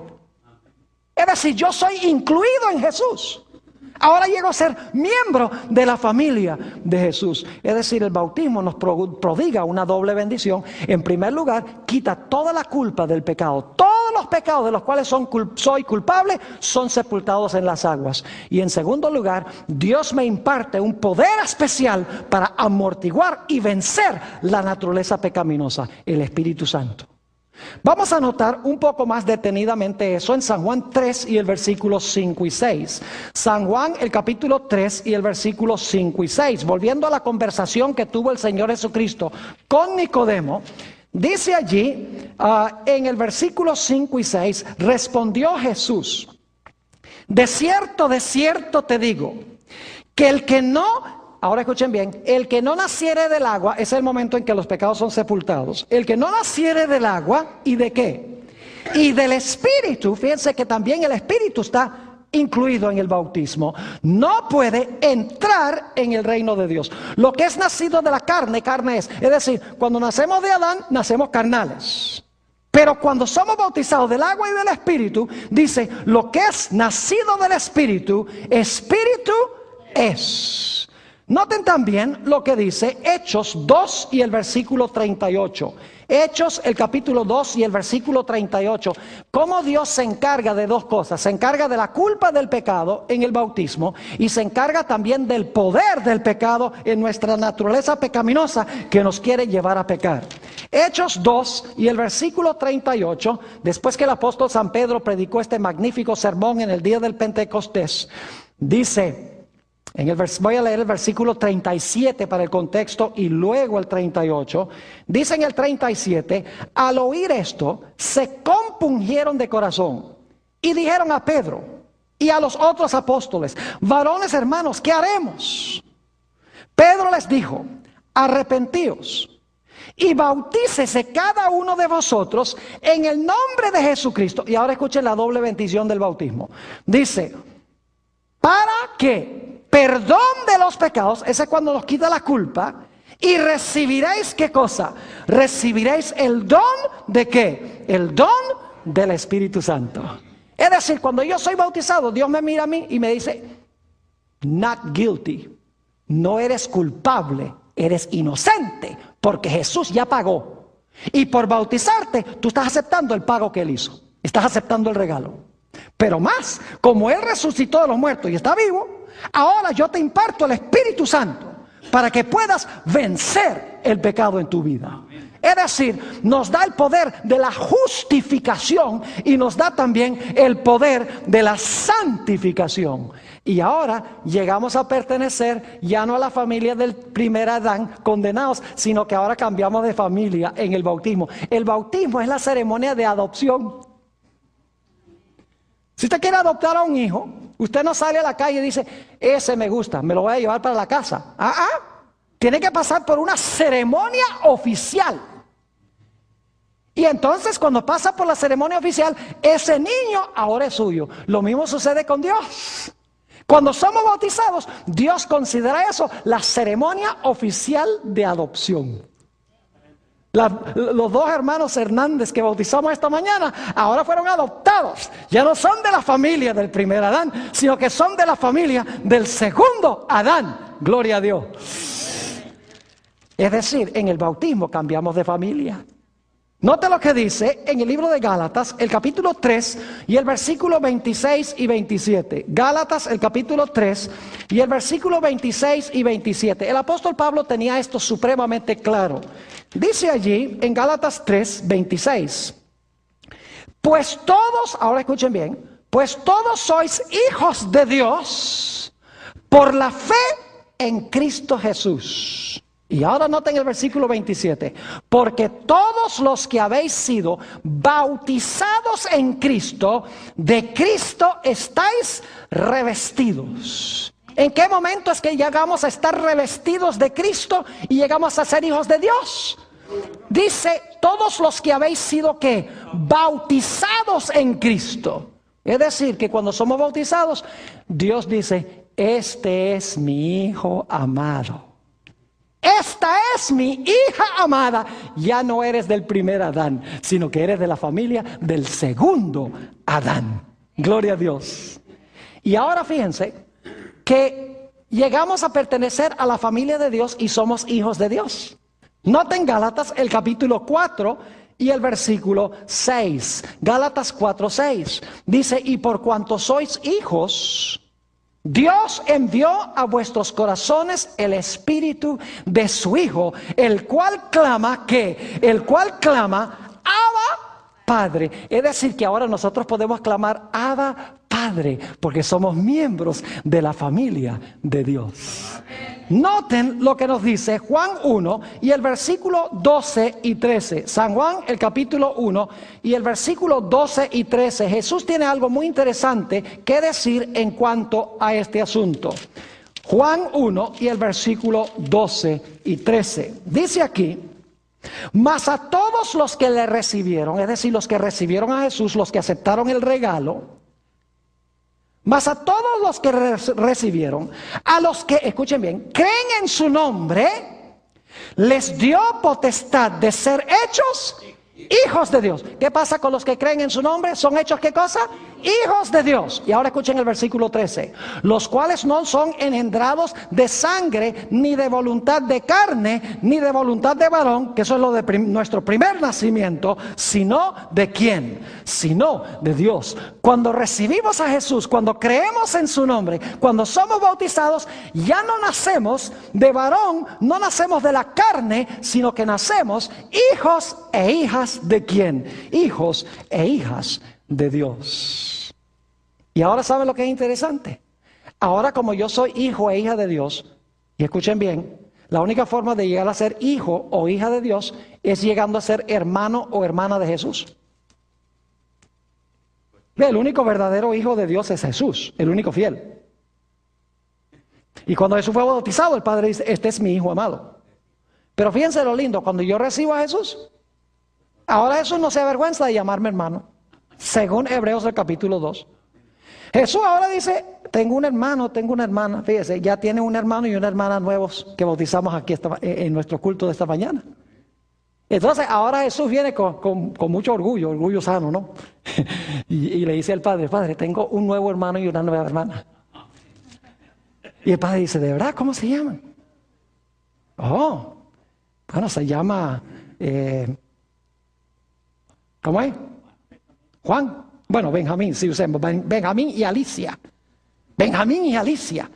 Es decir, yo soy incluido en Jesús. Ahora llego a ser miembro de la familia de Jesús. Es decir, el bautismo nos prodiga una doble bendición. En primer lugar, quita toda la culpa del pecado. Todos los pecados de los cuales soy culpable son sepultados en las aguas. Y en segundo lugar, Dios me imparte un poder especial para amortiguar y vencer la naturaleza pecaminosa, el Espíritu Santo. Vamos a notar un poco más detenidamente eso en San Juan 3 y el versículo 5 y 6. San Juan, el capítulo 3 y el versículo 5 y 6. Volviendo a la conversación que tuvo el Señor Jesucristo con Nicodemo, dice allí en el versículo 5 y 6, respondió Jesús, de cierto te digo, que el que no... Ahora escuchen bien, el que no naciere del agua, es el momento en que los pecados son sepultados. El que no naciere del agua, ¿y de qué? Y del Espíritu, fíjense que también el Espíritu está incluido en el bautismo, no puede entrar en el reino de Dios. Lo que es nacido de la carne, carne es. Es decir, cuando nacemos de Adán, nacemos carnales. Pero cuando somos bautizados del agua y del Espíritu, dice, lo que es nacido del Espíritu, Espíritu es. Noten también lo que dice Hechos 2 y el versículo 38. Hechos, el capítulo 2 y el versículo 38. Cómo Dios se encarga de dos cosas. Se encarga de la culpa del pecado en el bautismo y se encarga también del poder del pecado en nuestra naturaleza pecaminosa que nos quiere llevar a pecar. Hechos 2 y el versículo 38, después que el apóstol San Pedro predicó este magnífico sermón en el día del Pentecostés, dice... voy a leer el versículo 37 para el contexto y luego el 38. Dice en el 37, al oír esto, se compungieron de corazón y dijeron a Pedro y a los otros apóstoles, varones hermanos, ¿qué haremos? Pedro les dijo, arrepentíos y bautícese cada uno de vosotros en el nombre de Jesucristo. Y ahora escuchen la doble bendición del bautismo. Dice, para que perdón de los pecados, ese es cuando nos quita la culpa, y recibiréis, ¿qué cosa? Recibiréis el don de ¿qué? El don del Espíritu Santo. Es decir, cuando yo soy bautizado, Dios me mira a mí y me dice, not guilty, no eres culpable, eres inocente, porque Jesús ya pagó. Y por bautizarte, tú estás aceptando el pago que Él hizo, estás aceptando el regalo. Pero más, como Él resucitó de los muertos y está vivo, ahora yo te imparto el Espíritu Santo para que puedas vencer el pecado en tu vida. Es decir, nos da el poder de la justificación y nos da también el poder de la santificación. Y ahora llegamos a pertenecer ya no a la familia del primer Adán condenados, sino que ahora cambiamos de familia en el bautismo. El bautismo es la ceremonia de adopción. Si usted quiere adoptar a un hijo, usted no sale a la calle y dice, ese me gusta, me lo voy a llevar para la casa. Tiene que pasar por una ceremonia oficial. Y entonces cuando pasa por la ceremonia oficial, ese niño ahora es suyo. Lo mismo sucede con Dios. Cuando somos bautizados, Dios considera eso la ceremonia oficial de adopción. Los dos hermanos Hernández que bautizamos esta mañana, ahora fueron adoptados. Ya no son de la familia del primer Adán, sino que son de la familia del segundo Adán. Gloria a Dios. Es decir, en el bautismo cambiamos de familia. Note lo que dice en el libro de Gálatas, el capítulo 3 y el versículo 26 y 27. Gálatas, el capítulo 3 y el versículo 26 y 27. El apóstol Pablo tenía esto supremamente claro. Dice allí en Gálatas 3, 26. Pues todos, ahora escuchen bien, pues todos sois hijos de Dios por la fe en Cristo Jesús. Y ahora noten el versículo 27. Porque todos los que habéis sido bautizados en Cristo, de Cristo estáis revestidos. ¿En qué momento es que llegamos a estar revestidos de Cristo y llegamos a ser hijos de Dios? Dice, todos los que habéis sido ¿qué? Bautizados en Cristo. Es decir, que cuando somos bautizados, Dios dice, este es mi Hijo amado. Esta es mi hija amada. Ya no eres del primer Adán, sino que eres de la familia del segundo Adán. Gloria a Dios. Y ahora fíjense que llegamos a pertenecer a la familia de Dios y somos hijos de Dios. Noten Gálatas el capítulo 4 y el versículo 6. Gálatas 4, 6. Dice, y por cuanto sois hijos, Dios envió a vuestros corazones el espíritu de su Hijo, el cual clama, ¿qué? El cual clama, Abba, Padre. Es decir, que ahora nosotros podemos clamar, Abba, Padre, porque somos miembros de la familia de Dios. Noten lo que nos dice Juan 1 y el versículo 12 y 13. San Juan, el capítulo 1 y el versículo 12 y 13. Jesús tiene algo muy interesante que decir en cuanto a este asunto. Juan 1 y el versículo 12 y 13. Dice aquí, mas a todos los que le recibieron, es decir, los que recibieron a Jesús, los que aceptaron el regalo, mas a todos los que recibieron, a los que, escuchen bien, creen en su nombre, les dio potestad de ser hechos hijos de Dios. ¿Qué pasa con los que creen en su nombre? ¿Son hechos qué cosa? Hijos de Dios. Y ahora escuchen el versículo 13. Los cuales no son engendrados de sangre, ni de voluntad de carne, ni de voluntad de varón, que eso es lo de nuestro primer nacimiento, sino de ¿quién? Sino de Dios. Cuando recibimos a Jesús, cuando creemos en su nombre, cuando somos bautizados, ya no nacemos de varón, no nacemos de la carne, sino que nacemos hijos e hijas de ¿quién? Hijos e hijas de Dios. Y ahora ¿saben lo que es interesante? Ahora como yo soy hijo e hija de Dios, y escuchen bien, la única forma de llegar a ser hijo o hija de Dios es llegando a ser hermano o hermana de Jesús. El único verdadero hijo de Dios es Jesús, el único fiel. Y cuando Jesús fue bautizado, el Padre dice, este es mi hijo amado. Pero fíjense lo lindo, cuando yo recibo a Jesús, ahora Jesús no se avergüenza de llamarme hermano, según Hebreos el capítulo 2. Jesús ahora dice, tengo un hermano, tengo una hermana. Fíjese, ya tiene un hermano y una hermana nuevos que bautizamos aquí en nuestro culto de esta mañana. Entonces ahora Jesús viene con mucho orgullo, orgullo sano, ¿no? y le dice al Padre, Padre, tengo un nuevo hermano y una nueva hermana. Y el Padre dice, ¿de verdad? ¿Cómo se llaman? Oh, bueno, se llama... ¿cómo es? Juan. Bueno, Benjamín, si usemos Benjamín y Alicia. Benjamín y Alicia.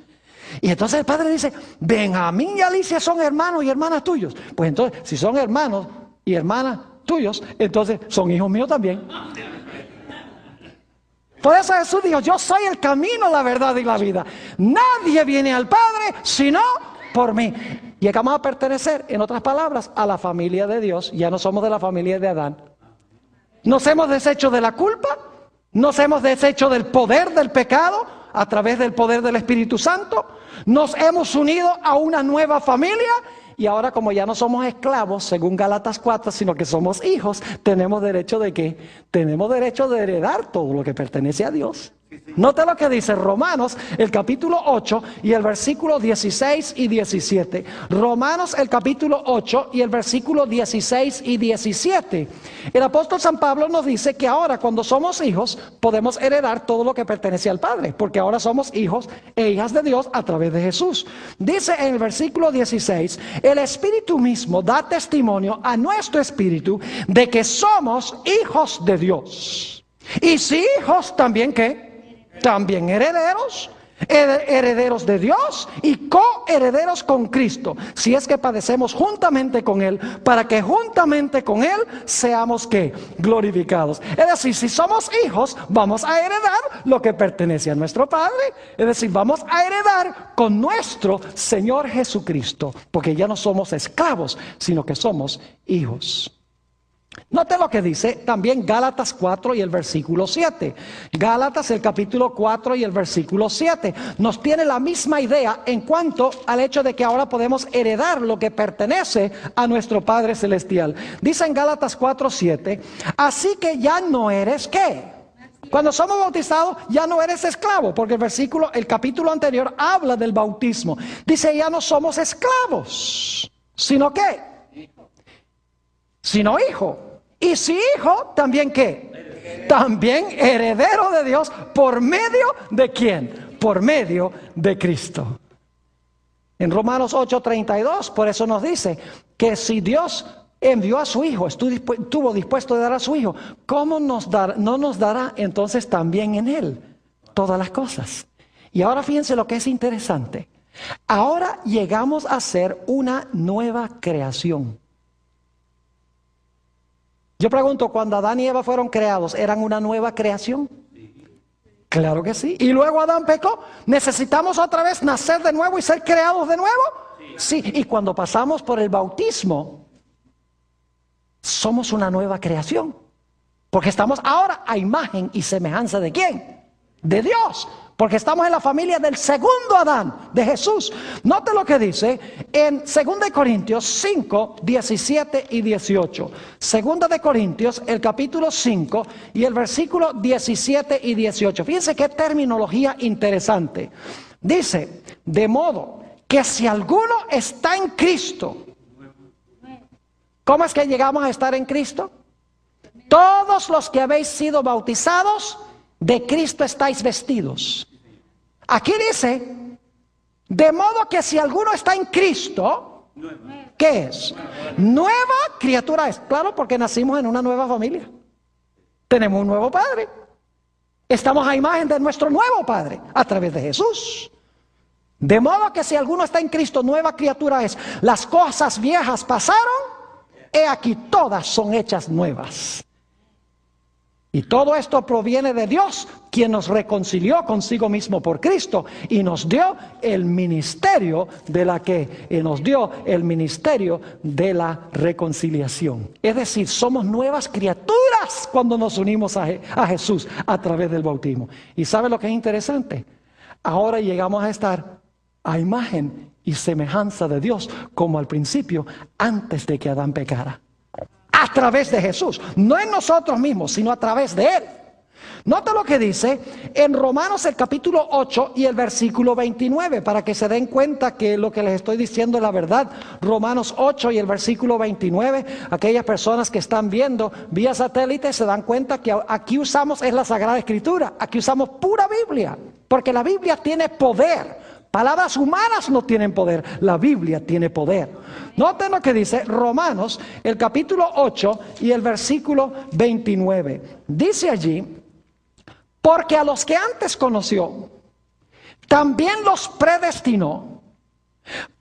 Y entonces el padre dice, Benjamín y Alicia son hermanos y hermanas tuyos. Pues entonces, si son hermanos y hermanas tuyos, entonces son hijos míos también. Por eso Jesús dijo, yo soy el camino, la verdad y la vida. Nadie viene al Padre sino por mí. Llegamos a pertenecer, en otras palabras, a la familia de Dios. Ya no somos de la familia de Adán. Nos hemos deshecho de la culpa, nos hemos deshecho del poder del pecado a través del poder del Espíritu Santo. Nos hemos unido a una nueva familia. Y ahora, como ya no somos esclavos, según Gálatas 4, sino que somos hijos, tenemos derecho de ¿qué? Tenemos derecho de heredar todo lo que pertenece a Dios. Note lo que dice Romanos, el capítulo 8 y el versículo 16 y 17. Romanos, el capítulo 8 y el versículo 16 y 17. El apóstol San Pablo nos dice que ahora, cuando somos hijos, podemos heredar todo lo que pertenece al Padre, porque ahora somos hijos e hijas de Dios a través de Jesús. Dice en el versículo 16, el Espíritu mismo da testimonio a nuestro espíritu de que somos hijos de Dios. Y si hijos, también ¿qué? También herederos, herederos de Dios y coherederos con Cristo, si es que padecemos juntamente con Él, para que juntamente con Él seamos ¿qué? Glorificados. Es decir, si somos hijos, vamos a heredar lo que pertenece a nuestro Padre. Es decir, vamos a heredar con nuestro Señor Jesucristo, porque ya no somos esclavos, sino que somos hijos. Note lo que dice también Gálatas 4 y el versículo 7. Gálatas, el capítulo 4 y el versículo 7. Nos tiene la misma idea en cuanto al hecho de que ahora podemos heredar lo que pertenece a nuestro Padre Celestial. Dice en Gálatas 4, 7. Así que ya no eres ¿qué? Cuando somos bautizados ya no eres esclavo, porque el capítulo anterior habla del bautismo. Dice, ya no somos esclavos, sino ¿qué? Sino hijo. Y si hijo, ¿también qué? También heredero de Dios. ¿Por medio de quién? Por medio de Cristo. En Romanos 8:32, por eso nos dice que si Dios envió a su hijo, estuvo dispuesto a dar a su hijo, ¿cómo no nos dará entonces también en él todas las cosas? Y ahora fíjense lo que es interesante. Ahora llegamos a ser una nueva creación. Yo pregunto, cuando Adán y Eva fueron creados, ¿eran una nueva creación? Claro que sí. Y luego Adán pecó. ¿Necesitamos otra vez nacer de nuevo y ser creados de nuevo? Sí. Y cuando pasamos por el bautismo, somos una nueva creación. Porque estamos ahora a imagen y semejanza ¿de quién? De Dios. Porque estamos en la familia del segundo Adán, de Jesús. Note lo que dice en 2 Corintios 5, 17 y 18. 2 Corintios, el capítulo 5 y el versículo 17 y 18. Fíjense qué terminología interesante. Dice, de modo que si alguno está en Cristo, ¿cómo es que llegamos a estar en Cristo? Todos los que habéis sido bautizados, de Cristo estáis vestidos. Aquí dice, de modo que si alguno está en Cristo, ¿qué es? Nueva criatura es. Claro, porque nacimos en una nueva familia. Tenemos un nuevo Padre. Estamos a imagen de nuestro nuevo Padre a través de Jesús. De modo que si alguno está en Cristo, nueva criatura es. Las cosas viejas pasaron, he aquí todas son hechas nuevas. Y todo esto proviene de Dios, quien nos reconcilió consigo mismo por Cristo y nos dio el ministerio de el ministerio de la reconciliación. Es decir, somos nuevas criaturas cuando nos unimos a Jesús a través del bautismo. ¿Y sabe lo que es interesante? Ahora llegamos a estar a imagen y semejanza de Dios como al principio, antes de que Adán pecara. A través de Jesús, no en nosotros mismos, sino a través de Él. Nota lo que dice en Romanos el capítulo 8 y el versículo 29, para que se den cuenta que lo que les estoy diciendo es la verdad. Romanos 8 y el versículo 29, aquellas personas que están viendo vía satélite se dan cuenta que aquí usamos es la Sagrada Escritura, aquí usamos pura Biblia, porque la Biblia tiene poder. Palabras humanas no tienen poder, la Biblia tiene poder. Noten lo que dice Romanos, el capítulo 8 y el versículo 29. Dice allí, Porque a los que antes conoció, también los predestinó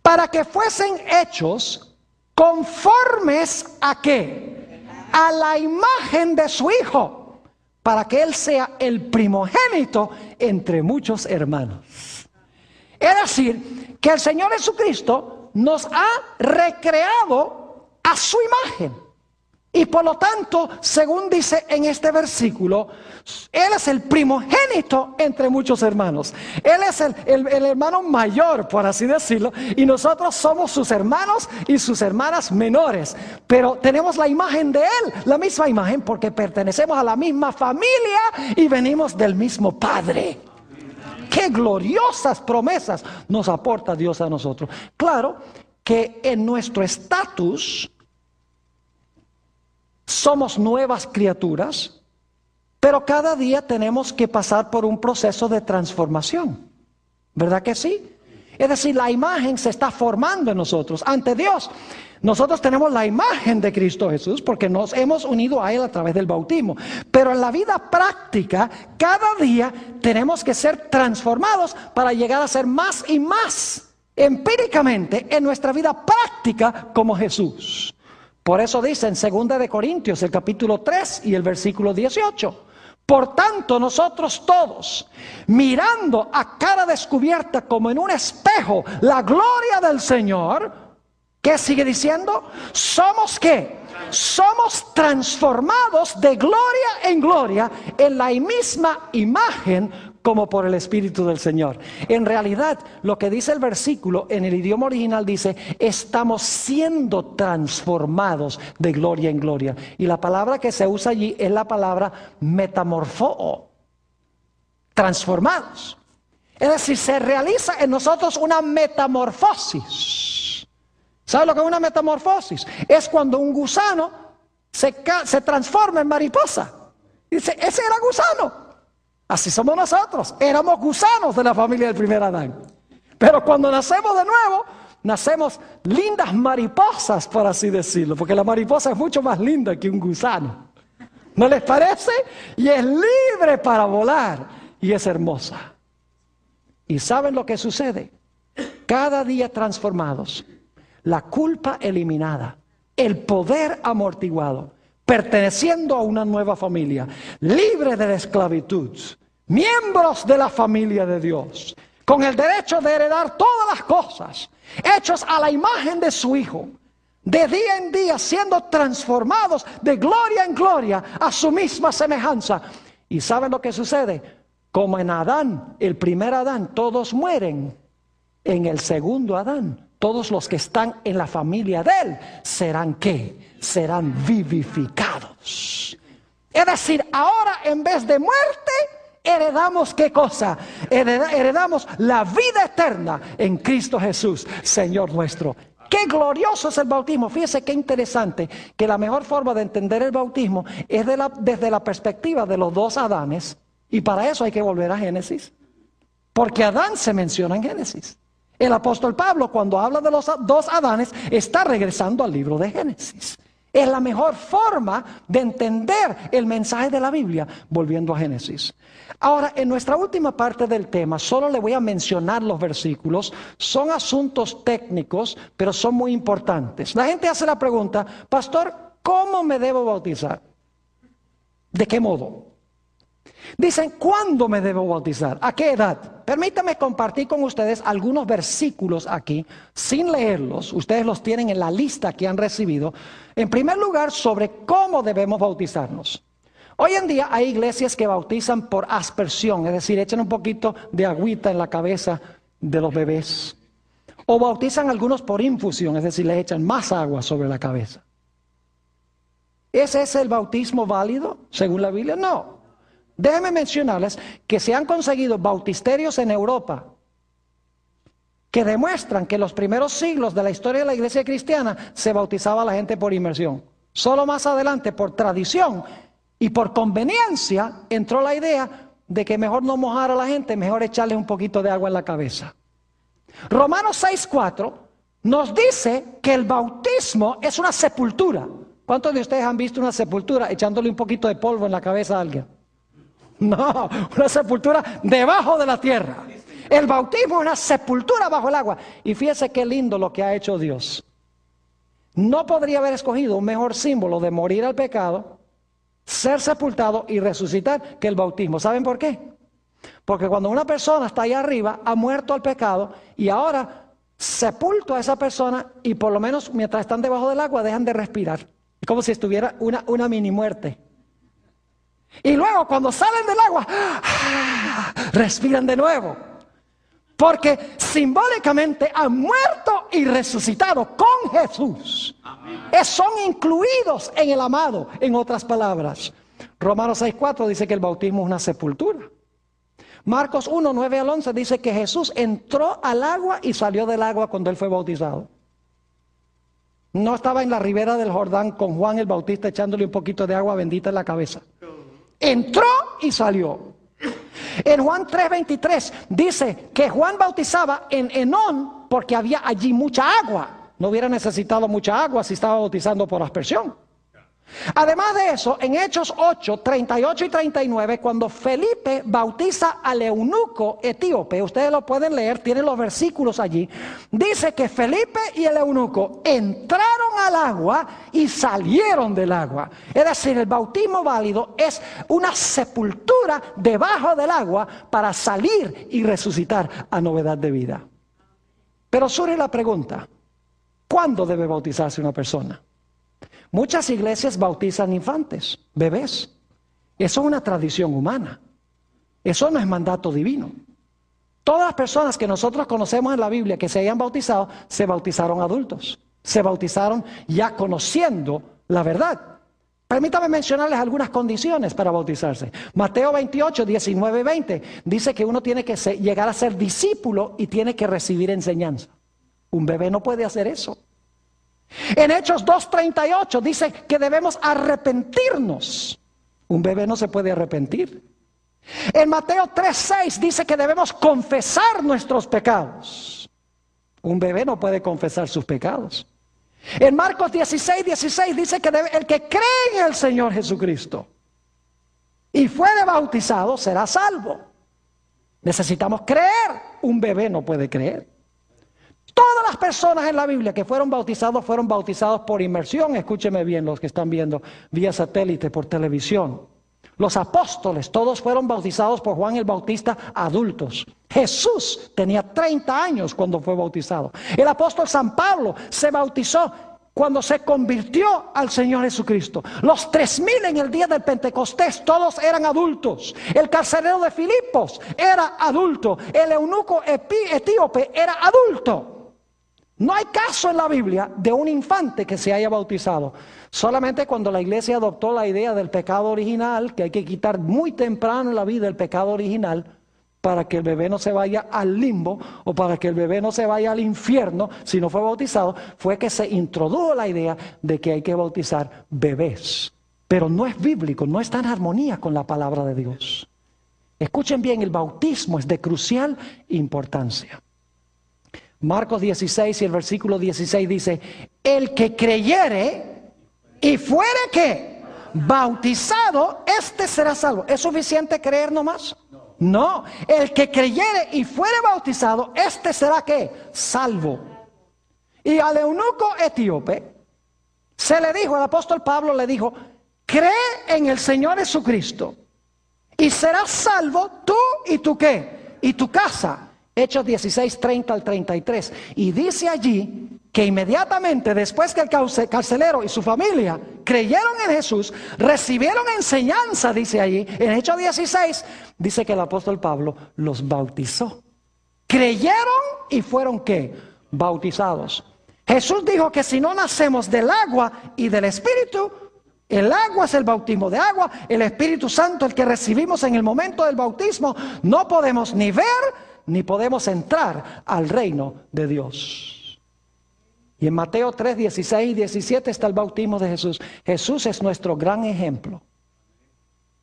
para que fuesen hechos conformes ¿a qué? A la imagen de su Hijo, para que Él sea el primogénito entre muchos hermanos. Es decir, que el Señor Jesucristo nos ha recreado a su imagen. Y por lo tanto, según dice en este versículo, Él es el primogénito entre muchos hermanos. Él es el hermano mayor, por así decirlo, y nosotros somos sus hermanos y sus hermanas menores. Pero tenemos la imagen de Él, la misma imagen, porque pertenecemos a la misma familia y venimos del mismo Padre. ¡Qué gloriosas promesas nos aporta Dios a nosotros! Claro que en nuestro estatus somos nuevas criaturas, pero cada día tenemos que pasar por un proceso de transformación. ¿Verdad que sí? Es decir, la imagen se está formando en nosotros. Ante Dios, nosotros tenemos la imagen de Cristo Jesús porque nos hemos unido a Él a través del bautismo. Pero en la vida práctica, cada día tenemos que ser transformados para llegar a ser más y más empíricamente en nuestra vida práctica como Jesús. Por eso dice en 2 de Corintios, el capítulo 3 y el versículo 18. Por tanto, nosotros todos, mirando a cara descubierta como en un espejo la gloria del Señor, ¿qué sigue diciendo? ¿Somos qué? Somos transformados de gloria en gloria en la misma imagen como por el Espíritu del Señor. En realidad, lo que dice el versículo en el idioma original dice, estamos siendo transformados de gloria en gloria. Y la palabra que se usa allí es la palabra metamorfoo, transformados. Es decir, se realiza en nosotros una metamorfosis. ¿Sabe lo que es una metamorfosis? Es cuando un gusano se transforma en mariposa. Dice, ese era gusano. Así somos nosotros, éramos gusanos de la familia del primer Adán. Pero cuando nacemos de nuevo, nacemos lindas mariposas, por así decirlo. Porque la mariposa es mucho más linda que un gusano. ¿No les parece? Y es libre para volar y es hermosa. ¿Y saben lo que sucede? Cada día transformados, la culpa eliminada, el poder amortiguado, perteneciendo a una nueva familia, libre de la esclavitud, miembros de la familia de Dios, con el derecho de heredar todas las cosas, hechos a la imagen de su Hijo, de día en día siendo transformados de gloria en gloria a su misma semejanza. ¿Y saben lo que sucede? Como en Adán, el primer Adán, todos mueren. En el segundo Adán, todos los que están en la familia de Él, ¿serán qué? Serán vivificados. Es decir, ahora en vez de muerte, heredamos ¿qué cosa? Heredamos la vida eterna en Cristo Jesús, Señor nuestro. ¡Qué glorioso es el bautismo! Fíjese qué interesante, que la mejor forma de entender el bautismo es desde la perspectiva de los dos Adanes. Y para eso hay que volver a Génesis. Porque Adán se menciona en Génesis. El apóstol Pablo, cuando habla de los dos Adanes, está regresando al libro de Génesis. Es la mejor forma de entender el mensaje de la Biblia, volviendo a Génesis. Ahora, en nuestra última parte del tema, solo le voy a mencionar los versículos. Son asuntos técnicos, pero son muy importantes. La gente hace la pregunta, pastor, ¿cómo me debo bautizar? ¿De qué modo? Dicen, ¿cuándo me debo bautizar? ¿A qué edad? Permítame compartir con ustedes algunos versículos aquí, sin leerlos. Ustedes los tienen en la lista que han recibido. En primer lugar, sobre cómo debemos bautizarnos. Hoy en día hay iglesias que bautizan por aspersión, es decir, echan un poquito de agüita en la cabeza de los bebés. O bautizan algunos por infusión, es decir, les echan más agua sobre la cabeza. ¿Ese es el bautismo válido, según la Biblia? No. Déjenme mencionarles que se han conseguido bautisterios en Europa que demuestran que en los primeros siglos de la historia de la iglesia cristiana se bautizaba a la gente por inmersión. Solo más adelante, por tradición y por conveniencia, entró la idea de que mejor no mojar a la gente, mejor echarle un poquito de agua en la cabeza. Romanos 6:4 nos dice que el bautismo es una sepultura. ¿Cuántos de ustedes han visto una sepultura echándole un poquito de polvo en la cabeza a alguien? No, una sepultura debajo de la tierra. El bautismo es una sepultura bajo el agua. Y fíjese qué lindo lo que ha hecho Dios. No podría haber escogido un mejor símbolo de morir al pecado, ser sepultado y resucitar que el bautismo. ¿Saben por qué? Porque cuando una persona está allá arriba, ha muerto al pecado y ahora sepulto a esa persona y por lo menos mientras están debajo del agua dejan de respirar. Es como si estuviera una mini muerte. Y luego cuando salen del agua, respiran de nuevo. Porque simbólicamente han muerto y resucitado con Jesús. Son incluidos en el amado, en otras palabras. Romanos 6:4 dice que el bautismo es una sepultura. Marcos 1:9 al 11 dice que Jesús entró al agua y salió del agua cuando él fue bautizado. No estaba en la ribera del Jordán con Juan el Bautista echándole un poquito de agua bendita en la cabeza. Entró y salió. En Juan 3:23 dice que Juan bautizaba en Enón porque había allí mucha agua. No hubiera necesitado mucha agua si estaba bautizando por aspersión. Además de eso, en Hechos 8:38 y 39, cuando Felipe bautiza al eunuco etíope, ustedes lo pueden leer, tienen los versículos allí, dice que Felipe y el eunuco entraron al agua y salieron del agua. Es decir, el bautismo válido es una sepultura debajo del agua para salir y resucitar a novedad de vida. Pero surge la pregunta, ¿cuándo debe bautizarse una persona? Muchas iglesias bautizan infantes, bebés. Eso es una tradición humana. Eso no es mandato divino. Todas las personas que nosotros conocemos en la Biblia que se hayan bautizado, se bautizaron adultos. Se bautizaron ya conociendo la verdad. Permítame mencionarles algunas condiciones para bautizarse. Mateo 28, 19, 20 dice que uno tiene que llegar a ser discípulo y tiene que recibir enseñanza. Un bebé no puede hacer eso. En Hechos 2:38 dice que debemos arrepentirnos. Un bebé no se puede arrepentir. En Mateo 3:6 dice que debemos confesar nuestros pecados. Un bebé no puede confesar sus pecados. En Marcos 16:16 dice que el que cree en el Señor Jesucristo y fuere bautizado será salvo. Necesitamos creer. Un bebé no puede creer. Todas las personas en la Biblia que fueron bautizados por inmersión. Escúcheme bien los que están viendo vía satélite, por televisión. Los apóstoles, todos fueron bautizados por Juan el Bautista adultos. Jesús tenía 30 años cuando fue bautizado. El apóstol San Pablo se bautizó cuando se convirtió al Señor Jesucristo. Los 3,000 en el día del Pentecostés, todos eran adultos. El carcelero de Filipos era adulto. El eunuco etíope era adulto. No hay caso en la Biblia de un infante que se haya bautizado. Solamente cuando la iglesia adoptó la idea del pecado original, que hay que quitar muy temprano en la vida el pecado original, para que el bebé no se vaya al limbo o para que el bebé no se vaya al infierno si no fue bautizado, fue que se introdujo la idea de que hay que bautizar bebés. Pero no es bíblico, no está en armonía con la palabra de Dios. Escuchen bien, el bautismo es de crucial importancia. Marcos 16 y el versículo 16 dice, el que creyere y fuere ¿qué? Bautizado, este será salvo. ¿Es suficiente creer nomás? No, el que creyere y fuere bautizado, este será ¿qué? Salvo. Y al eunuco etíope se le dijo, el apóstol Pablo le dijo, cree en el Señor Jesucristo y serás salvo tú y tu ¿qué? Y tu casa. Hechos 16, 30 al 33. Y dice allí que inmediatamente después que el carcelero y su familia creyeron en Jesús, recibieron enseñanza, dice allí, en Hechos 16, dice que el apóstol Pablo los bautizó. Creyeron y fueron ¿qué? Bautizados. Jesús dijo que si no nacemos del agua y del Espíritu, el agua es el bautismo de agua, el Espíritu Santo el que recibimos en el momento del bautismo, no podemos ni ver ni podemos entrar al reino de Dios. Y en Mateo 3, 16 y 17 está el bautismo de Jesús. Jesús es nuestro gran ejemplo.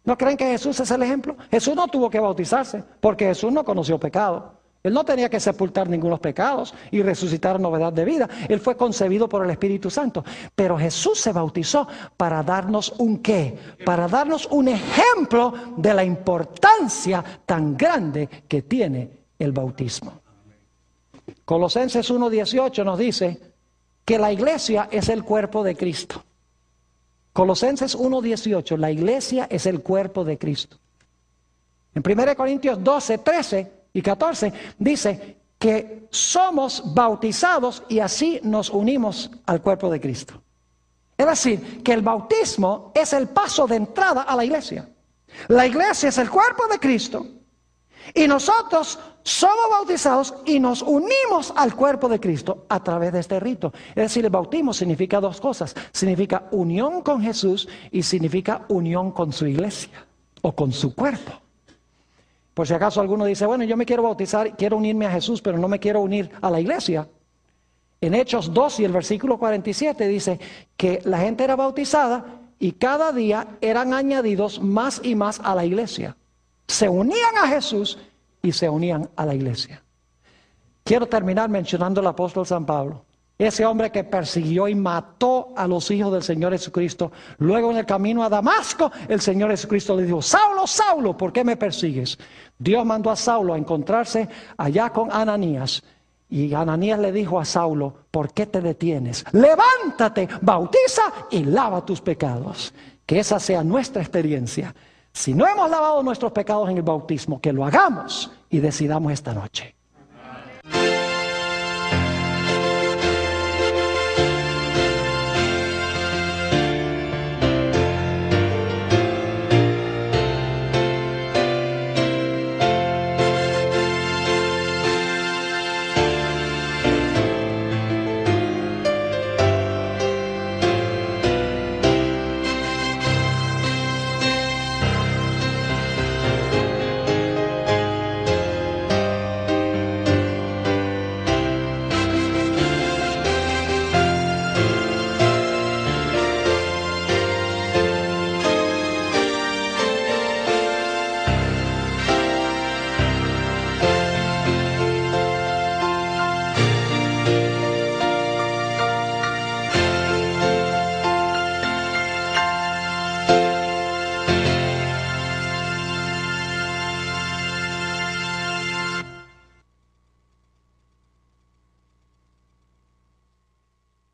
¿No creen que Jesús es el ejemplo? Jesús no tuvo que bautizarse porque Jesús no conoció pecado. Él no tenía que sepultar ningunos pecados y resucitar novedad de vida. Él fue concebido por el Espíritu Santo. Pero Jesús se bautizó para darnos un qué, para darnos un ejemplo de la importancia tan grande que tiene el bautismo. Colosenses 1:18 nos dice que la iglesia es el cuerpo de Cristo. Colosenses 1:18, la iglesia es el cuerpo de Cristo. En 1 Corintios 12:13 y 14 dice que somos bautizados y así nos unimos al cuerpo de Cristo. Es decir, que el bautismo es el paso de entrada a la iglesia. La iglesia es el cuerpo de Cristo y nosotros somos bautizados y nos unimos al cuerpo de Cristo a través de este rito. Es decir, el bautismo significa dos cosas. Significa unión con Jesús y significa unión con su iglesia o con su cuerpo. Por si acaso alguno dice, bueno, yo me quiero bautizar, quiero unirme a Jesús, pero no me quiero unir a la iglesia. En Hechos 2 y el versículo 47 dice que la gente era bautizada y cada día eran añadidos más y más a la iglesia. Se unían a Jesús y se unían a la iglesia. Quiero terminar mencionando al apóstol San Pablo. Ese hombre que persiguió y mató a los hijos del Señor Jesucristo. Luego en el camino a Damasco, el Señor Jesucristo le dijo, Saulo, Saulo, ¿por qué me persigues? Dios mandó a Saulo a encontrarse allá con Ananías. Y Ananías le dijo a Saulo, ¿por qué te detienes? Levántate, bautiza y lava tus pecados. Que esa sea nuestra experiencia. Si no hemos lavado nuestros pecados en el bautismo, que lo hagamos y decidamos esta noche.